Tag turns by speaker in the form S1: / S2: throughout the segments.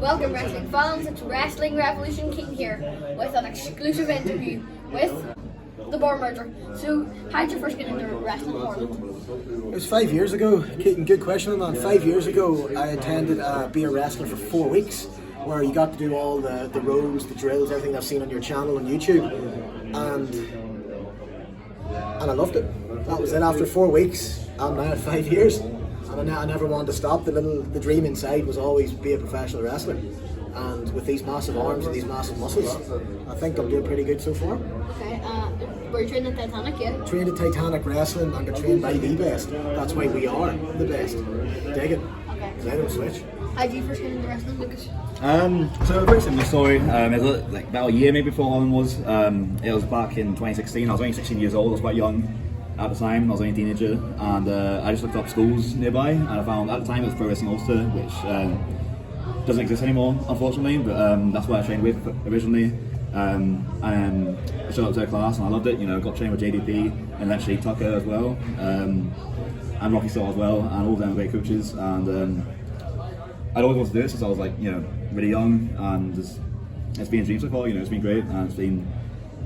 S1: Welcome wrestling fans, it's Wrestling Revolution Keaton here with an exclusive interview with the Barr merger. So, how did you first get into wrestling?
S2: It was 5 years ago. Keaton, good question on that. 5 years ago, I attended Be a Wrestler for 4 weeks, where you got to do all the rows, the drills, everything I've seen on your channel on YouTube, and I loved it. That was it. After 4 weeks, I'm now at 5 years, and I never wanted to stop. The dream inside was always be a professional wrestler, and with these massive arms and these massive muscles, I think I'm doing pretty good so far.
S1: Okay, were you training at Titanic, yeah?
S2: Trained at Titanic Wrestling and got trained by the best. That's why we are the best. Dig it.
S1: Okay.
S2: I don't switch.
S1: How did you first get into wrestling, Lucas?
S3: So a very similar story. It was like about a year maybe before Holland was. It was back in 2016. I was only 16 years old. I was quite young at the time. I was only a teenager, and I just looked up schools nearby, and I found at the time it was Pro Wrestling Ulster, which doesn't exist anymore, unfortunately. But that's what I trained with originally. And I showed up to a class, and I loved it. You know, got trained with JDP and eventually Tucker as well, and Rocky Star as well, and all of them were great coaches. And I'd always wanted to do it since I was really young, and it's been a dream so far. You know, it's been great, and it's been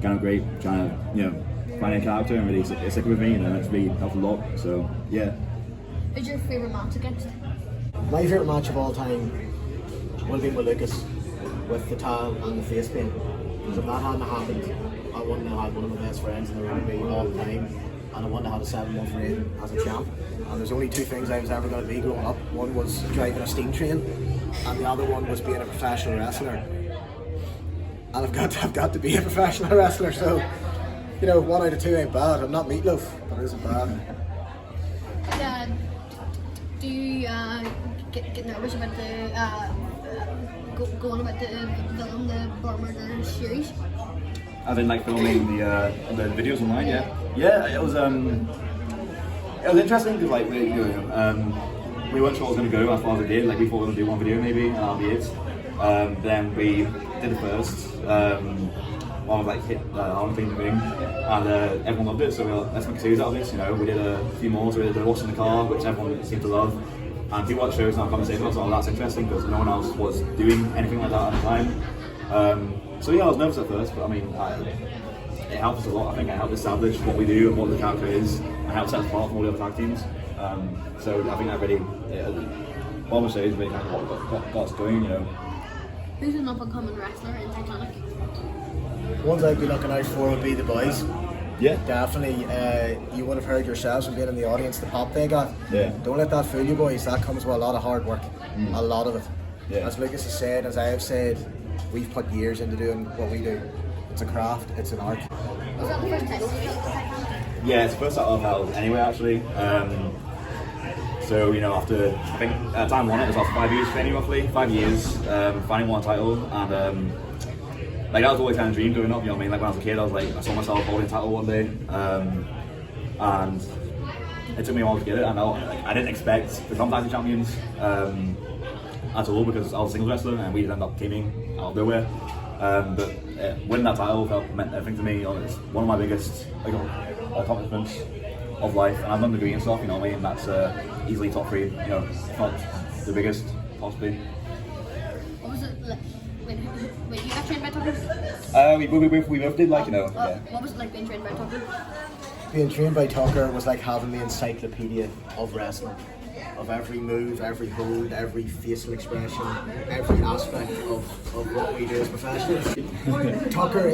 S3: kind of great trying to find a character and really stick with me. You know, it's really helped a lot. So yeah.
S1: Who's your favourite match against?
S2: My favourite match of all time would have been with Lucas, with the towel and the face paint. Because if that hadn't happened, I wouldn't have had one of my best friends in the ring with me all the time, and I wouldn't have had a 7-month reign as a champ. And there's only 2 things I was ever going to be growing up. One was driving a steam train, and the other one was being a professional wrestler. And I've got to be a professional wrestler, so 1 out of 2 ain't bad. I'm not Meatloaf, but it isn't bad.
S1: Do you get nervous about going about the Barr merger series?
S3: I've been filming the videos online. Yeah. It was interesting because we weren't sure what was going to go as far as it did. We thought we were going to do one video maybe, and that'll be it. Then we did the first one was hit on thing the ring, and everyone loved it. So we were let's make a series out of this. We did a few more. So we did the Watch in the Car, which everyone seemed to love. And people watch shows now come and say to us, "Oh, that's interesting," because no one else was doing anything like that at the time. So yeah, I was nervous at first, but I mean, it helped us a lot. I think it helped establish what we do and what the character is, and helped set us apart from all the other tag teams. So I think that really, Bomber Series really kind of got us going.
S1: Who's an up-and-coming wrestler in Titanic?
S2: Ones I'd be looking out for would be the boys.
S3: Yeah,
S2: definitely. You would have heard yourselves from being in the audience the pop they got.
S3: Yeah.
S2: Don't let that fool you, boys. That comes with a lot of hard work. A lot of it.
S3: Yeah.
S2: As Lucas has said, as I have said, we've put years into doing what we do. It's a craft. It's an art.
S1: Was that the first title?
S3: Yeah, it's the first title I've held anyway, actually. So after I think at the time I won it was after 5 years training roughly. 5 years, finally won a title, and that was always kind of a dream growing up. When I was a kid, I saw myself holding a title one day, and it took me a while to get it. And I didn't expect to become tag team champions at all, because I was a singles wrestler and we ended up teaming out of nowhere. But winning that title meant everything to me. It's one of my biggest accomplishments of life, and I've done the degree and stuff. And that's easily top 3. If not the biggest, possibly.
S1: What was it like? Wait, you got trained by Tucker?
S3: We both did yeah.
S1: What was it like being trained by Tucker?
S2: Being trained by Tucker was like having the Encyclopedia of Wrestling. Of every move, every hold, every facial expression, every aspect of what we do as professionals. Tucker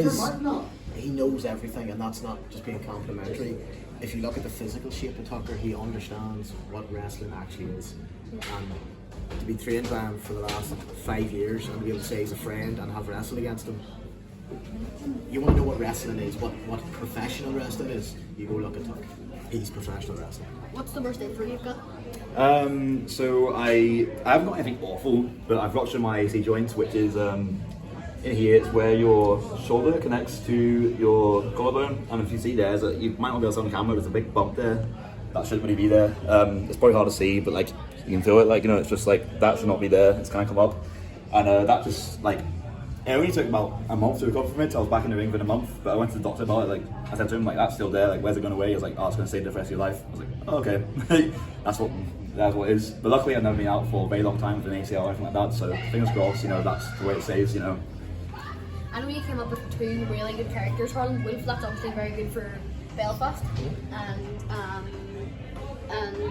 S2: he knows everything, and that's not just being complimentary. If you look at the physical shape of Tucker, he understands what wrestling actually is. And to be trained by him for the last 5 years and be able to say he's a friend and have wrestled against him, you want to know what wrestling is, what professional wrestling is, you go look at Tucker. He's professional wrestling.
S1: What's the worst injury you've got?
S3: So I haven't got anything awful, but I've ruptured my AC joint, which is in here. It's where your shoulder connects to your collarbone, and if you see there, you might not be able to see on camera, there's a big bump there that shouldn't really be there. It's probably hard to see, but you can feel it. It's just that should not be there. It's kind of come up, and that just it only took about a month to recover from it. I was back in the ring within a month, but I went to the doctor about it. Like, I said to him, like, that's still there. Like, where's it going away? He was like, oh, it's going to stay there for the rest of your life. I was like, oh, okay. that's what it is. But luckily, I've never been out for a very long time with an ACL or anything like that. So fingers crossed, that's the way it stays.
S1: I know you came up with 2 really good characters, Harlan Wolf. That's obviously very good for Belfast, and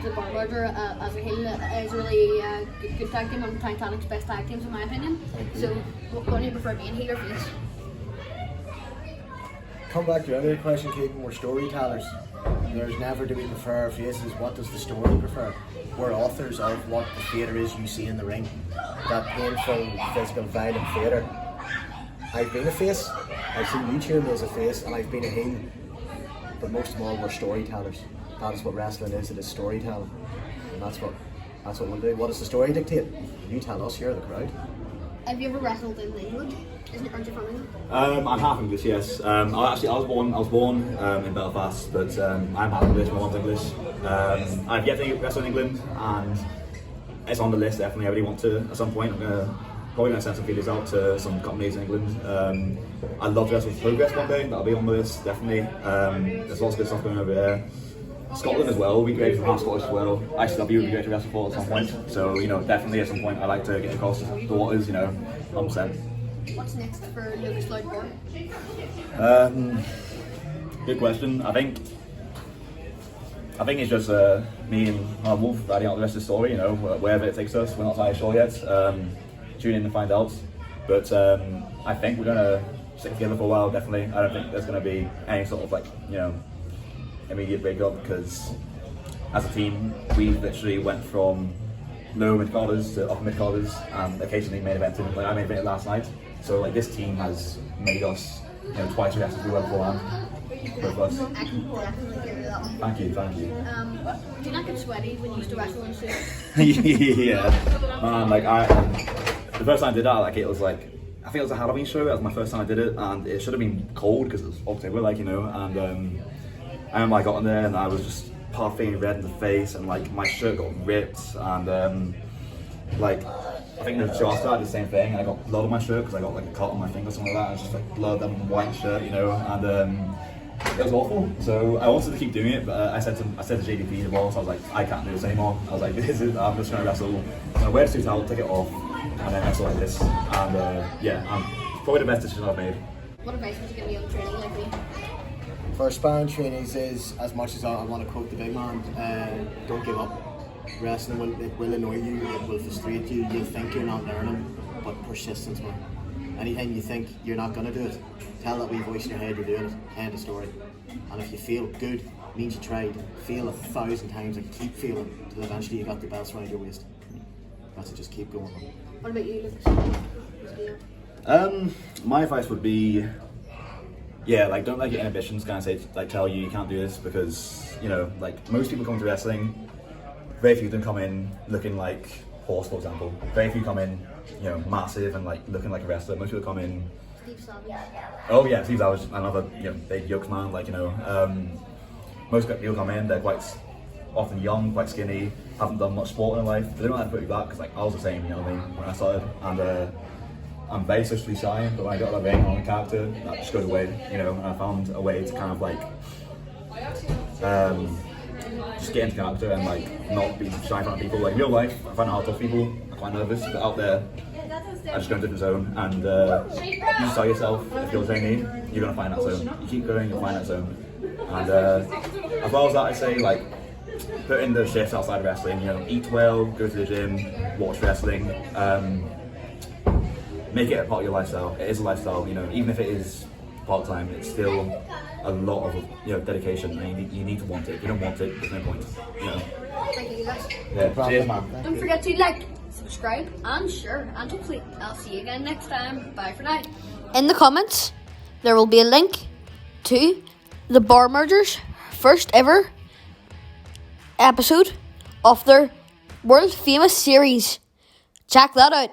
S1: the Barr as a heel is really a good tag team, one of Titanic's best tag teams in my opinion. So, what do you prefer, being heel or face?
S2: Come back to your other question, Keaton. We're storytellers. There's never do we prefer faces. What does the story prefer? We're authors of what the theatre is you see in the ring. That painful, physical, violent theatre. I've been a face. I've seen you cheer me as a face, and I've been a heel. But most of all, we're storytellers. That is what wrestling is. It is storytelling, and that's what we'll do. What does the story dictate? You tell us. You're the crowd.
S1: Have you ever wrestled in England? Aren't you from England?
S3: I'm half English, yes. I was born in Belfast, but I'm half English. My mom's English. I've yet to wrestle in England, and it's on the list. Definitely, I really want to. At some point, I'm probably gonna send some feelers out to some companies in England. I'd love to wrestle with Progress one day. That'll be on the list, definitely. There's lots of good stuff going over there. Scotland as well, we great for Scottish as well. ICW would be great to wrestle for at some point. So, definitely at some point I'd like to get across the waters, 100%.
S1: What's next for Lucas Lloyd Barr?
S3: Good question. I think it's just me and Harlan Wolf writing out the rest of the story, wherever it takes us. We're not entirely sure yet. Tune in and find out. But I think we're going to stick together for a while, definitely. I don't think there's going to be any sort of immediate breakup, because as a team we literally went from low mid carders to upper mid carders, and occasionally main evented. I main evented last night, so this team has made us twice the rest as we were beforehand. Both of us.
S1: I can definitely hear that one.
S3: Thank you.
S1: Do you not get sweaty when you used to wrestle in suits?
S3: Yeah, man. The first time I did that, it was I think it was a Halloween show. That was my first time I did it, and it should have bbeen cold because it was October, and I remember I got in there and I was just puffing red in the face, and my shirt got ripped, and I think the show after I did the same thing. I got blood on my shirt because I got a cut on my finger or something like that. It was just blood and white shirt, and it was awful. So I wanted to keep doing it, but I said to JDP, the boss, I was like, I can't do this anymore. I was like, I'm just going to wrestle. I'm going to wear the suit out, take it off, and then wrestle like this. And probably the best decision I've made.
S1: What advice would you give a young trainee like me?
S2: For aspiring trainees is, as much as I want to quote the big man, don't give up. Wrestling will annoy you, it will frustrate you, you'll think you're not learning, but persistence, man. Anytime you think you're not going to do it, tell that wee voice in your head you're doing it, end of story. And if you feel good, means you tried. Feel 1,000 times and keep feeling till eventually you got the belts around your waist. That's it, just keep going.
S1: What about you, Lucas?
S3: My advice would be, don't let your inhibitions tell you can't do this, because most people come to wrestling, very few of them come in looking like Horse, for example. Very few come in massive and looking like a wrestler. Most people come in.
S1: Steve Savage.
S3: Oh yeah, Steve Savage, another big yokes man. Most people come in, they're quite often young, quite skinny, haven't done much sport in their life. They don't have to put you back, because I was the same, when I started, and I'm very socially shy, but when I got that ring on the character, that just goes away, and I found a way to kind of just get into character and not be shy in front of people. Real life, I find it hard to talk to people, I'm quite nervous, but out there, I just go into a different zone, and you just tell yourself, if you're training, you're going to find that zone. You keep going, you'll find that zone. And as well as that, I say, put in the shifts outside of wrestling, eat well, go to the gym, watch wrestling, make it a part of your lifestyle. It is a lifestyle, even if it is part-time, it's still a lot of dedication, and you need to want it. If you don't want it, there's no point.
S1: Thank you guys.
S3: Yeah, cheers, man.
S1: Don't forget to like, subscribe, and share, and hopefully I'll see you again next time. Bye for now. In the comments, there will be a link to the Barr Mergers' first ever episode of their world famous series. Check that out.